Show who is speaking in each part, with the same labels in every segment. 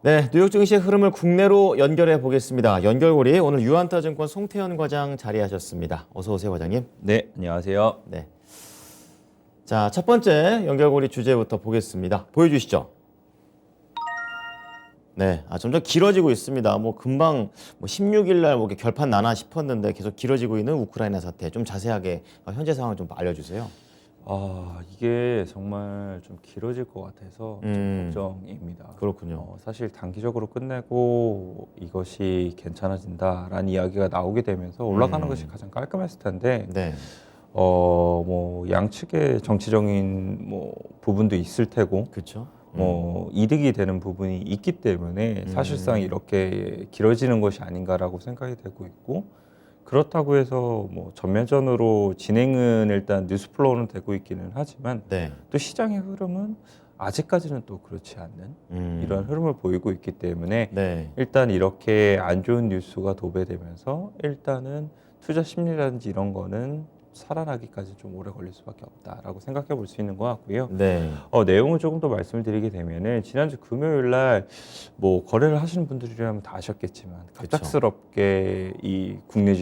Speaker 1: 네, 뉴욕 증시의 흐름을 국내로 연결해 보겠습니다. 연결고리 오늘 유한타증권 송태현 과장 자리하셨습니다. 어서 오세요, 과장님.
Speaker 2: 네, 안녕하세요.
Speaker 1: 네. 자, 첫 번째 연결고리 주제부터 보겠습니다. 보여주시죠. 네, 점점 길어지고 있습니다. 금방 16일 날 이렇게 결판 나나 싶었는데 계속 길어지고 있는 우크라이나 사태. 좀 자세하게 현재 상황 좀 알려주세요.
Speaker 2: 이게 정말 좀 길어질 것 같아서 좀 걱정입니다.
Speaker 1: 그렇군요.
Speaker 2: 사실 단기적으로 끝내고 이것이 괜찮아진다라는 이야기가 나오게 되면서 올라가는 것이 가장 깔끔했을 텐데,
Speaker 1: 네,
Speaker 2: 양측의 정치적인 부분도 있을 테고,
Speaker 1: 그렇죠.
Speaker 2: 이득이 되는 부분이 있기 때문에 사실상 이렇게 길어지는 것이 아닌가라고 생각이 되고 있고, 그렇다고 해서 전면전으로 진행은 일단 뉴스플로우는 되고 있기는 하지만
Speaker 1: 네,
Speaker 2: 또 시장의 흐름은 아직까지는 또 그렇지 않는 이런 흐름을 보이고 있기 때문에
Speaker 1: 네,
Speaker 2: 일단 이렇게 안 좋은 뉴스가 도배되면서 일단은 투자 심리라든지 이런 거는 살아나기까지 좀 오래 걸릴 수밖에 없다라고 생각해 볼 수 있는 것 같고요.
Speaker 1: 네,
Speaker 2: 내용을 조금 더 말씀을 드리게 되면은 지난주 금요일 날 거래를 하시는 분들이라면 다 아셨겠지만 갑작스럽게 이 국내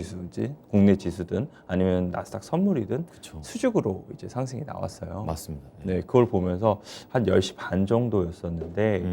Speaker 2: 지수든 아니면 나스닥 선물이든
Speaker 1: 그렇죠.
Speaker 2: 수직으로 이제 상승이 나왔어요.
Speaker 1: 맞습니다.
Speaker 2: 네, 그걸 보면서 한 10시 반 정도였었는데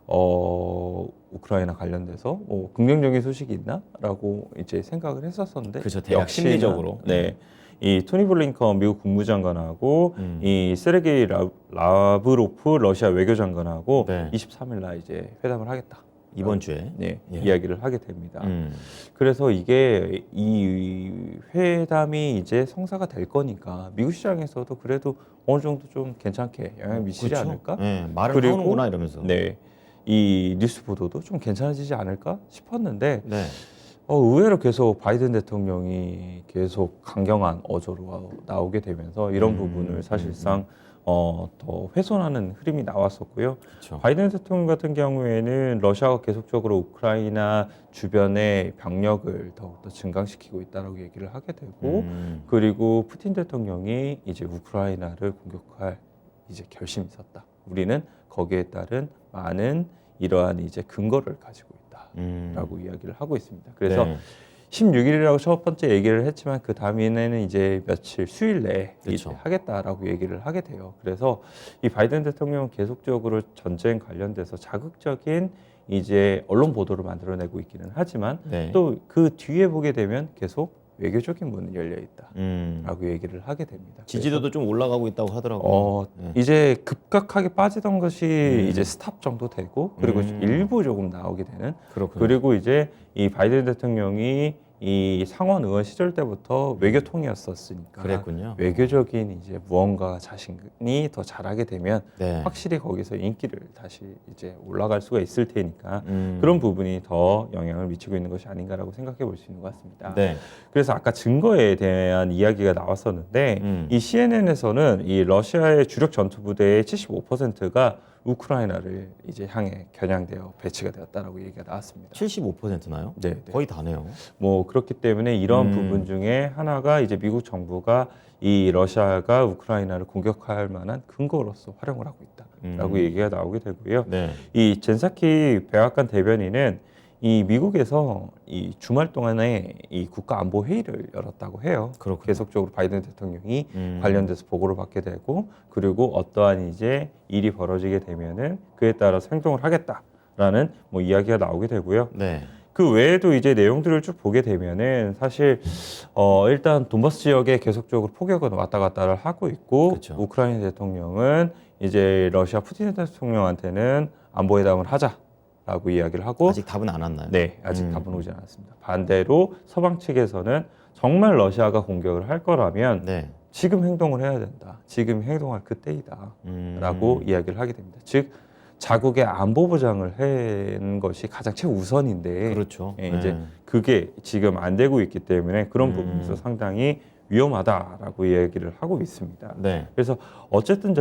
Speaker 2: 우크라이나 관련돼서 긍정적인 소식이 있나라고 이제 생각을 했었었는데
Speaker 1: 그렇죠. 대략
Speaker 2: 역시나,
Speaker 1: 심리적으로.
Speaker 2: 네. 이 토니 블링컨 미국 국무장관하고 이 세르게이 라브로프 러시아 외교장관하고
Speaker 1: 네.
Speaker 2: 23일 날 이제 회담을 하겠다.
Speaker 1: 이번 주에.
Speaker 2: 네,
Speaker 1: 예.
Speaker 2: 이야기를 하게 됩니다.
Speaker 1: 음.
Speaker 2: 그래서 이게 이 회담이 이제 성사가 될 거니까 미국 시장에서도 그래도 어느 정도 좀 괜찮게 영향을 미치지
Speaker 1: 그렇죠.
Speaker 2: 않을까?
Speaker 1: 네, 말을
Speaker 2: 그리고
Speaker 1: 하는구나 이러면서.
Speaker 2: 네, 이 뉴스 보도도 좀 괜찮아지지 않을까 싶었는데
Speaker 1: 네.
Speaker 2: 의외로 계속 바이든 대통령이 계속 강경한 어조로 나오게 되면서 이런 부분을 사실상 더 훼손하는 흐름이 나왔었고요.
Speaker 1: 그렇죠.
Speaker 2: 바이든 대통령 같은 경우에는 러시아가 계속적으로 우크라이나 주변의 병력을 더욱더 증강시키고 있다라고 얘기를 하게 되고, 그리고 푸틴 대통령이 이제 우크라이나를 공격할 이제 결심이 있었다. 우리는 거기에 따른 많은 이러한 이제 근거를 가지고 있다라고 이야기를 하고 있습니다. 그래서
Speaker 1: 네.
Speaker 2: 16일이라고 첫 번째 얘기를 했지만 그 다음에는 이제 며칠 수일 내에
Speaker 1: 그렇죠.
Speaker 2: 이제 하겠다라고 얘기를 하게 돼요. 그래서 이 바이든 대통령은 계속적으로 전쟁 관련돼서 자극적인 이제 언론 보도를 만들어내고 있기는 하지만
Speaker 1: 네.
Speaker 2: 또 그 뒤에 보게 되면 계속 외교적인 문은 열려 있다라고 얘기를 하게 됩니다.
Speaker 1: 지지도도 좀 올라가고 있다고 하더라고요. 네.
Speaker 2: 이제 급격하게 빠지던 것이 이제 스탑 정도 되고 그리고 일부 조금 나오게 되는
Speaker 1: 그렇군요.
Speaker 2: 그리고 이제 이 바이든 대통령이 이 상원 의원 시절 때부터 외교통이었었으니까
Speaker 1: 그랬군요.
Speaker 2: 외교적인 이제 무언가 자신이 더 잘하게 되면
Speaker 1: 네.
Speaker 2: 확실히 거기서 인기를 다시 이제 올라갈 수가 있을 테니까
Speaker 1: 음.
Speaker 2: 그런 부분이 더 영향을 미치고 있는 것이 아닌가라고 생각해 볼 수 있는 것 같습니다.
Speaker 1: 네.
Speaker 2: 그래서 아까 증거에 대한 이야기가 나왔었는데 이 CNN에서는 이 러시아의 주력 전투 부대의 75%가 우크라이나를 이제 향해 겨냥되어 배치가 되었다라고 얘기가 나왔습니다.
Speaker 1: 75%나요?
Speaker 2: 네, 네.
Speaker 1: 거의 다네요.
Speaker 2: 그렇기 때문에 이런 부분 중에 하나가 이제 미국 정부가 이 러시아가 우크라이나를 공격할 만한 근거로서 활용을 하고 있다라고 얘기가 나오게 되고요.
Speaker 1: 네.
Speaker 2: 이 젠사키 백악관 대변인은 이 미국에서 이 주말 동안에 이 국가안보회의를 열었다고 해요.
Speaker 1: 그렇군요.
Speaker 2: 계속적으로 바이든 대통령이 관련돼서 보고를 받게 되고 그리고 어떠한 이제 일이 벌어지게 되면은 그에 따라서 행동을 하겠다라는 이야기가 나오게 되고요.
Speaker 1: 네.
Speaker 2: 그 외에도 이제 내용들을 쭉 보게 되면은 사실 일단 돈바스 지역에 계속적으로 포격은 왔다 갔다를 하고 있고
Speaker 1: 그렇죠.
Speaker 2: 우크라이나 대통령은 이제 러시아 푸틴 대통령한테는 안보회담을 하자라고 이야기를 하고
Speaker 1: 아직 답은 안 왔나요?
Speaker 2: 네, 아직 답은 오지 않았습니다. 반대로 서방 측에서는 정말 러시아가 공격을 할 거라면
Speaker 1: 네.
Speaker 2: 지금 행동을 해야 된다. 지금 행동할 그때이다라고 이야기를 하게 됩니다. 즉 자국의 안보 보장을 하는 것이 가장 최우선인데
Speaker 1: 그렇죠.
Speaker 2: 예,
Speaker 1: 네.
Speaker 2: 이제 그게 지금 안 되고 있기 때문에 그런 부분에서 상당히 위험하다라고 얘기를 하고 있습니다.
Speaker 1: 네.
Speaker 2: 그래서 어쨌든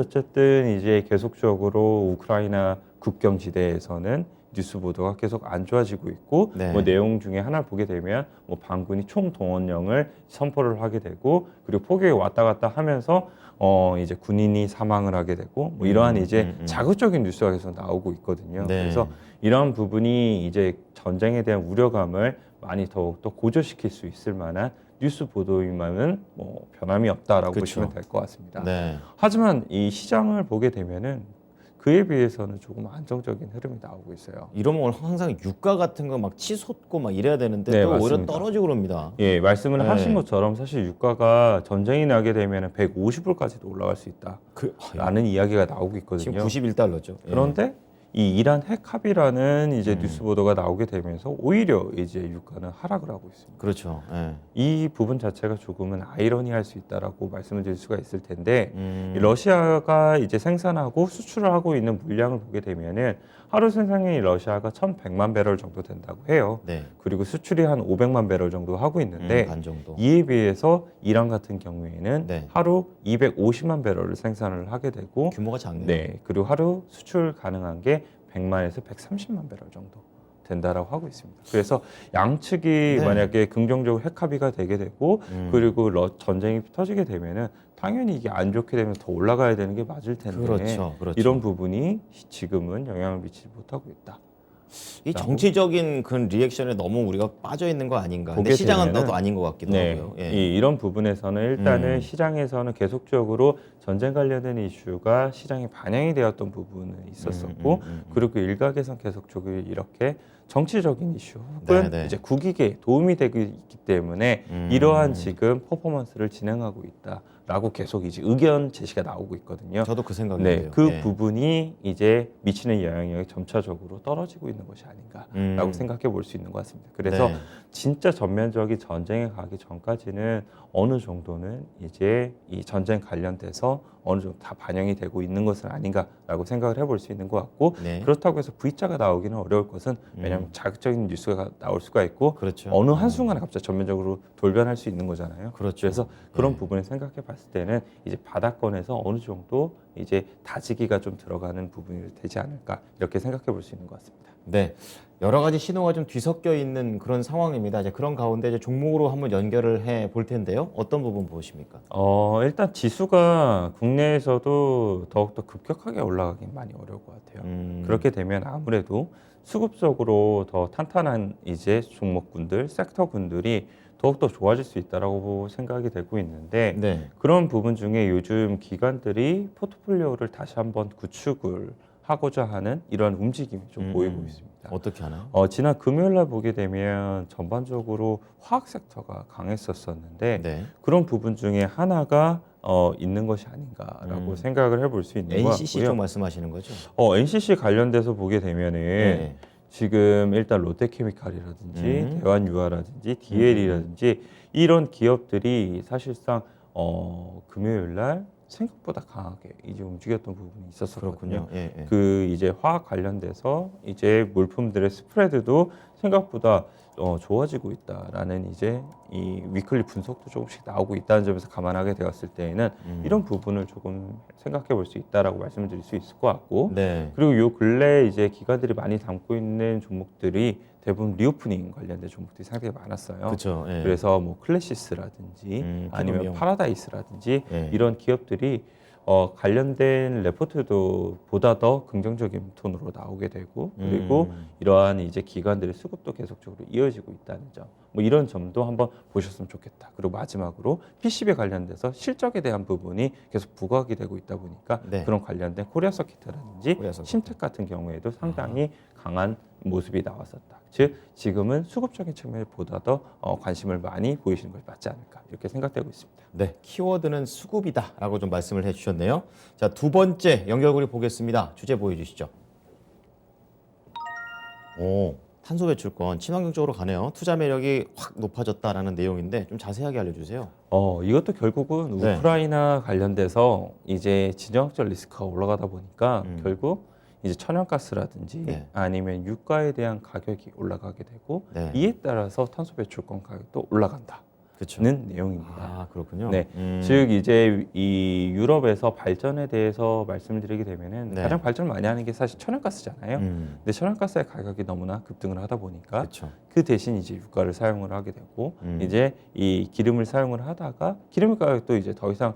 Speaker 2: 이제 계속적으로 우크라이나 국경 지대에서는 뉴스 보도가 계속 안 좋아지고 있고
Speaker 1: 네.
Speaker 2: 뭐 내용 중에 하나를 보게 되면 뭐 반군이 총동원령을 선포를 하게 되고 그리고 폭격이 왔다 갔다 하면서 이제 군인이 사망을 하게 되고 뭐 이러한 이제 자극적인 뉴스가 계속 나오고 있거든요.
Speaker 1: 네.
Speaker 2: 그래서 이런 부분이 이제 전쟁에 대한 우려감을 많이 더욱더 고조시킬 수 있을 만한 뉴스 보도이면은 뭐 변함이 없다라고
Speaker 1: 그쵸.
Speaker 2: 보시면 될 것 같습니다.
Speaker 1: 네.
Speaker 2: 하지만 이 시장을 보게 되면은 그에 비해서는 조금 안정적인 흐름이 나오고 있어요.
Speaker 1: 이러면 항상 유가 같은 거 막 치솟고 막 이래야 되는데
Speaker 2: 네,
Speaker 1: 또 오히려
Speaker 2: 맞습니다.
Speaker 1: 떨어지고 그럽니다.
Speaker 2: 예, 말씀을
Speaker 1: 네.
Speaker 2: 하신 것처럼 사실 유가가 전쟁이 나게 되면 150불까지도 올라갈 수 있다라는 이야기가 나오고 있거든요.
Speaker 1: 지금 91달러죠.
Speaker 2: 그런데 이 이란 핵 합의라는 이제
Speaker 1: 음.
Speaker 2: 뉴스 보도가 나오게 되면서 오히려 이제 유가는 하락을 하고 있습니다.
Speaker 1: 그렇죠. 예.
Speaker 2: 이 부분 자체가 조금은 아이러니할 수 있다라고 말씀을 드릴 수가 있을 텐데 이
Speaker 1: 음.
Speaker 2: 러시아가 이제 생산하고 수출을 하고 있는 물량을 보게 되면은 하루 생산량이 러시아가 1,100만 배럴 정도 된다고 해요.
Speaker 1: 네.
Speaker 2: 그리고 수출이 한 500만 배럴 정도 하고 있는데
Speaker 1: 반 정도.
Speaker 2: 이에 비해서 이란 같은 경우에는
Speaker 1: 네.
Speaker 2: 하루 250만 배럴을 생산을 하게 되고
Speaker 1: 규모가 작네요.
Speaker 2: 네, 그리고 하루 수출 가능한 게 100만에서 130만 배럴 정도 된다라고 하고 있습니다. 그래서 양측이
Speaker 1: 네.
Speaker 2: 만약에 긍정적으로 핵 합의가 되게 되고 그리고 전쟁이 터지게 되면은 당연히 이게 안 좋게 되면 더 올라가야 되는 게 맞을 텐데
Speaker 1: 그렇죠. 그렇죠.
Speaker 2: 이런 부분이 지금은 영향을 미치지 못하고 있다.
Speaker 1: 이 정치적인 그 리액션에 너무 우리가 빠져 있는 거 아닌가. 근데
Speaker 2: 보게
Speaker 1: 시장은
Speaker 2: 되면은
Speaker 1: 또 아닌 것 같기도
Speaker 2: 네,
Speaker 1: 하고요. 예.
Speaker 2: 이런 부분에서는 일단은 시장에서는 계속적으로 전쟁 관련된 이슈가 시장에 반영이 되었던 부분은 있었었고 그리고 일각에선 계속적으로 이렇게 정치적인 이슈 혹은
Speaker 1: 네.
Speaker 2: 이제 국익에 도움이 되고 있기 때문에 이러한 지금 퍼포먼스를 진행하고 있다라고 계속 이제 의견 제시가 나오고 있거든요.
Speaker 1: 저도 그 생각인데요.
Speaker 2: 네, 그
Speaker 1: 예.
Speaker 2: 부분이 이제 미치는 영향력이 점차적으로 떨어지고 있는 것이 아닌가라고 생각해 볼 수 있는 것 같습니다. 그래서
Speaker 1: 네.
Speaker 2: 진짜 전면적인 전쟁에 가기 전까지는 어느 정도는 이제 이 전쟁 관련돼서 어느 정도 다 반영이 되고 있는 것은 아닌가라고 생각을 해볼 수 있는 것 같고
Speaker 1: 네.
Speaker 2: 그렇다고 해서 V자가 나오기는 어려울 것은 왜냐하면 자극적인 뉴스가 나올 수가 있고
Speaker 1: 그렇죠.
Speaker 2: 어느 한순간에 갑자기 전면적으로 돌변할 수 있는 거잖아요.
Speaker 1: 그렇죠.
Speaker 2: 그래서 그런
Speaker 1: 네.
Speaker 2: 부분을 생각해 봤을 때는 이제 바닥권에서 어느 정도 이제 다지기가 좀 들어가는 부분이 되지 않을까 이렇게 생각해 볼 수 있는 것 같습니다.
Speaker 1: 네. 여러 가지 신호가 좀 뒤섞여 있는 그런 상황입니다. 이제 그런 가운데 이제 종목으로 한번 연결을 해 볼 텐데요. 어떤 부분 보십니까?
Speaker 2: 일단 지수가 국내에서도 더욱더 급격하게 올라가긴 많이 어려울 것 같아요. 그렇게 되면 아무래도 수급적으로 더 탄탄한 이제 종목군들, 섹터군들이 더욱더 좋아질 수 있다라고 생각이 되고 있는데
Speaker 1: 네.
Speaker 2: 그런 부분 중에 요즘 기관들이 포트폴리오를 다시 한번 구축을 하고자 하는 이런 움직임이 좀 보이고 있습니다.
Speaker 1: 어떻게 하나요?
Speaker 2: 지난 금요일 날 보게 되면 전반적으로 화학 섹터가 강했었었는데
Speaker 1: 네.
Speaker 2: 그런 부분 중에 하나가 있는 것이 아닌가라고 생각을 해볼 수 있는 것
Speaker 1: NCC 쪽
Speaker 2: 같고요.
Speaker 1: 말씀하시는 거죠?
Speaker 2: NCC 관련돼서 보게 되면은
Speaker 1: 네.
Speaker 2: 지금 일단 롯데케미칼이라든지 대한유화라든지 DL이라든지 이런 기업들이 사실상 금요일 날 생각보다 강하게 이제 움직였던 부분이 있었었거든요.
Speaker 1: 그렇군요. 예, 예.
Speaker 2: 그 이제 화학 관련돼서 이제 물품들의 스프레드도 생각보다 좋아지고 있다라는 이제 이 위클리 분석도 조금씩 나오고 있다는 점에서 감안하게 되었을 때에는 이런 부분을 조금 생각해 볼 수 있다라고 말씀을 드릴 수 있을 것 같고
Speaker 1: 네.
Speaker 2: 그리고 요 근래 이제 기관들이 많이 담고 있는 종목들이 대부분 리오프닝 관련된 종목들이 상당히 많았어요.
Speaker 1: 그렇죠. 예.
Speaker 2: 그래서 뭐 클래시스라든지 아니면
Speaker 1: 피노미움.
Speaker 2: 파라다이스라든지
Speaker 1: 예.
Speaker 2: 이런 기업들이 관련된 레포트도 보다 더 긍정적인 톤으로 나오게 되고 그리고 이러한 이제 기관들의 수급도 계속적으로 이어지고 있다는 점, 뭐 이런 점도 한번 보셨으면 좋겠다. 그리고 마지막으로 PCB 관련돼서 실적에 대한 부분이 계속 부각이 되고 있다 보니까
Speaker 1: 네.
Speaker 2: 그런 관련된 코리아 서킷이라든지
Speaker 1: 코리아 서킷.
Speaker 2: 심텍 같은 경우에도 상당히 강한 모습이 나왔었다. 즉 지금은 수급적인 측면보다 더 관심을 많이 보이시는 것이 맞지 않을까 이렇게 생각되고 있습니다.
Speaker 1: 네, 키워드는 수급이다라고 좀 말씀을 해주셨네요. 자, 두 번째 연결고리 보겠습니다. 주제 보여주시죠. 오, 탄소 배출권 친환경적으로 가네요. 투자 매력이 확 높아졌다라는 내용인데 좀 자세하게 알려주세요.
Speaker 2: 이것도 결국은
Speaker 1: 네.
Speaker 2: 우크라이나 관련돼서 이제 지정학적 리스크가 올라가다 보니까 결국 이제 천연가스라든지
Speaker 1: 네.
Speaker 2: 아니면 유가에 대한 가격이 올라가게 되고
Speaker 1: 네.
Speaker 2: 이에 따라서 탄소 배출권 가격도 올라간다.
Speaker 1: 그쵸.
Speaker 2: 내용입니다.
Speaker 1: 아, 그렇군요.
Speaker 2: 네, 즉 이제 이 유럽에서 발전에 대해서 말씀을 드리게 되면은
Speaker 1: 네.
Speaker 2: 가장 발전 많이 하는 게 사실 천연가스잖아요. 근데 천연가스의 가격이 너무나 급등을 하다 보니까
Speaker 1: 그렇죠.
Speaker 2: 그 대신 이제 유가를 사용을 하게 되고
Speaker 1: 음.
Speaker 2: 이제 이 기름을 사용을 하다가 기름 가격도 이제 더 이상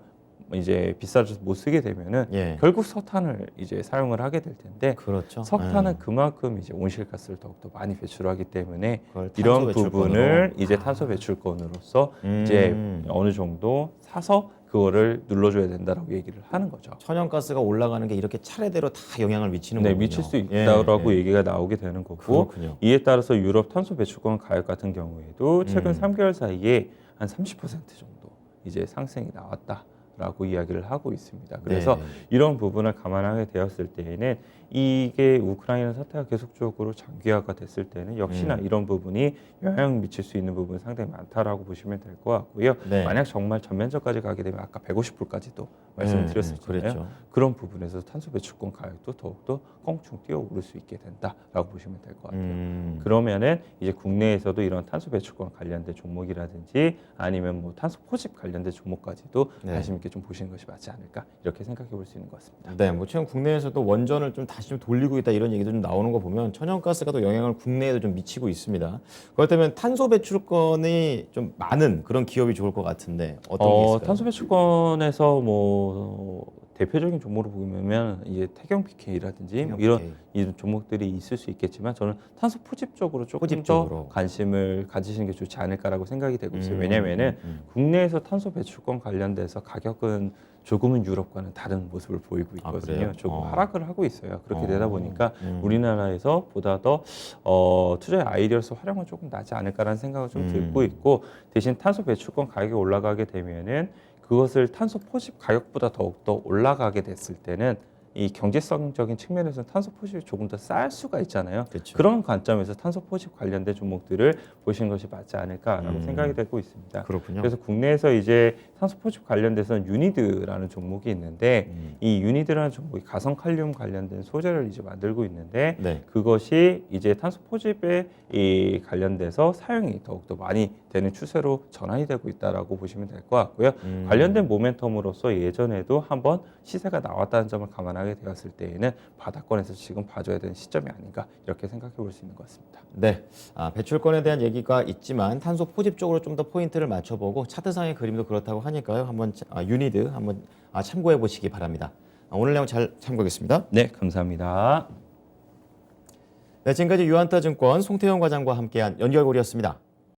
Speaker 2: 이제 비싸져서 못 쓰게 되면은
Speaker 1: 예.
Speaker 2: 결국 석탄을 이제 사용을 하게 될 텐데
Speaker 1: 그렇죠.
Speaker 2: 석탄은
Speaker 1: 예.
Speaker 2: 그만큼 이제 온실가스를 더욱더 많이 배출하기 때문에
Speaker 1: 그걸 탄소
Speaker 2: 이런
Speaker 1: 배출권으로.
Speaker 2: 부분을 이제 탄소 배출권으로서 이제 어느 정도 사서 그거를 눌러줘야 된다라고 얘기를 하는 거죠.
Speaker 1: 천연가스가 올라가는 게 이렇게 차례대로 다 영향을 미치는
Speaker 2: 네,
Speaker 1: 거군요.
Speaker 2: 미칠 수
Speaker 1: 예,
Speaker 2: 있다라고
Speaker 1: 예.
Speaker 2: 얘기가 나오게 되는 거고
Speaker 1: 그렇군요.
Speaker 2: 이에 따라서 유럽 탄소 배출권 가격 같은 경우에도 최근 3개월 사이에 한 30% 정도 이제 상승이 나왔다라고 이야기를 하고 있습니다. 그래서
Speaker 1: 네.
Speaker 2: 이런 부분을 감안하게 되었을 때에는 이게 우크라이나 사태가 계속적으로 장기화가 됐을 때는 역시나 이런 부분이 영향을 미칠 수 있는 부분이 상당히 많다라고 보시면 될 것 같고요.
Speaker 1: 네.
Speaker 2: 만약 정말 전면적까지 가게 되면 아까 150불까지도 말씀을 드렸었잖아요.
Speaker 1: 그랬죠.
Speaker 2: 그런 부분에서 탄소 배출권 가격도 더욱더 껑충 뛰어오를 수 있게 된다라고 보시면 될 것 같아요. 그러면은 이제 국내에서도 이런 탄소 배출권 관련된 종목이라든지 아니면 뭐 탄소 포집 관련된 종목까지도
Speaker 1: 네.
Speaker 2: 관심 있게 좀 보시는 것이 맞지 않을까 이렇게 생각해 볼 수 있는 것 같습니다.
Speaker 1: 네, 뭐 최근 국내에서도 원전을 좀 다시 좀 돌리고 있다 이런 얘기도 좀 나오는 거 보면 천연가스가 또 영향을 국내에도 좀 미치고 있습니다. 그렇다면 탄소 배출권이 좀 많은 그런 기업이 좋을 것 같은데 어떤 게 있을까요?
Speaker 2: 탄소 배출권에서 뭐 대표적인 종목으로 보면 이제 태경 PK라든지 뭐 이런 종목들이 있을 수 있겠지만 저는 탄소 포집 쪽으로 조금
Speaker 1: 포집
Speaker 2: 더
Speaker 1: 쪽으로.
Speaker 2: 관심을 가지시는 게 좋지 않을까라고 생각이 되고 있어요. 왜냐하면은 국내에서 탄소 배출권 관련돼서 가격은 조금은 유럽과는 다른 모습을 보이고
Speaker 1: 아,
Speaker 2: 있거든요.
Speaker 1: 그래요?
Speaker 2: 조금 하락을 하고 있어요. 그렇게 되다 보니까
Speaker 1: 음.
Speaker 2: 우리나라에서 보다 더 투자의 아이디어로서 활용은 조금 나지 않을까라는 생각을 좀 들고 있고 대신 탄소 배출권 가격이 올라가게 되면은 그것을 탄소 포집 가격보다 더욱더 올라가게 됐을 때는 이 경제성적인 측면에서는 탄소 포집이 조금 더 쌀 수가 있잖아요.
Speaker 1: 그쵸.
Speaker 2: 그런 관점에서 탄소 포집 관련된 종목들을 보시는 것이 맞지 않을까라고 생각이 되고 있습니다.
Speaker 1: 그렇군요.
Speaker 2: 그래서 국내에서 이제 탄소 포집 관련돼서는 유니드라는 종목이 있는데 이 유니드라는 종목이 가성 칼륨 관련된 소재를 이제 만들고 있는데
Speaker 1: 네.
Speaker 2: 그것이 이제 탄소 포집에 이 관련돼서 사용이 더욱더 많이 되는 추세로 전환이 되고 있다라고 보시면 될 것 같고요. 관련된 모멘텀으로서 예전에도 한번 시세가 나왔다는 점을 감안하게 되었을 때에는 바닥권에서 지금 봐줘야 되는 시점이 아닌가 이렇게 생각해 볼 수 있는 것 같습니다.
Speaker 1: 네, 배출권에 대한 얘기가 있지만 탄소 포집 쪽으로 좀 더 포인트를 맞춰보고 차트상의 그림도 그렇다고 하니까요. 한번 유니드 한번 참고해 보시기 바랍니다. 오늘 내용 잘 참고하겠습니다.
Speaker 2: 네, 감사합니다.
Speaker 1: 네, 지금까지 유한타증권 송태영 과장과 함께한 연결고리였습니다.